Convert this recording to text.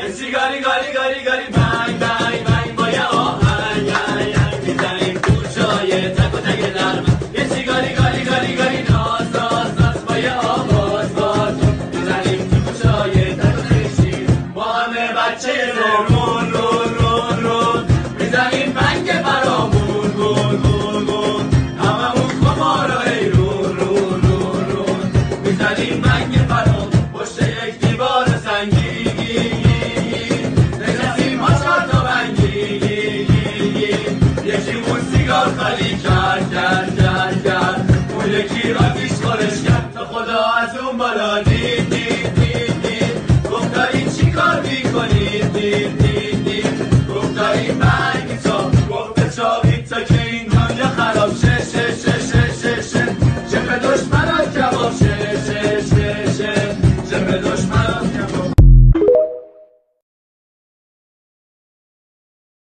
سیگاری گاری گاری گاری بنگ بنگ بنگ با یه آهنگ میزنیم تو جای تک و تک نرم. یه سیگاری گاری گاری گاری ناز ناز ناز با یه آواز باز میزنیم تو جای تک و تک شیر. با همه بچه رون رون رون رون میزنیم بنگ برامون گون گون گون. هممون خمارای رون رون رون رون میزنیم بنگ برامون پشت یک دیوار سنگی. خالی کرد اون یکی آتیش خورش کرد تا خدا از اون بالا دید گفت دارید چی کار میکنید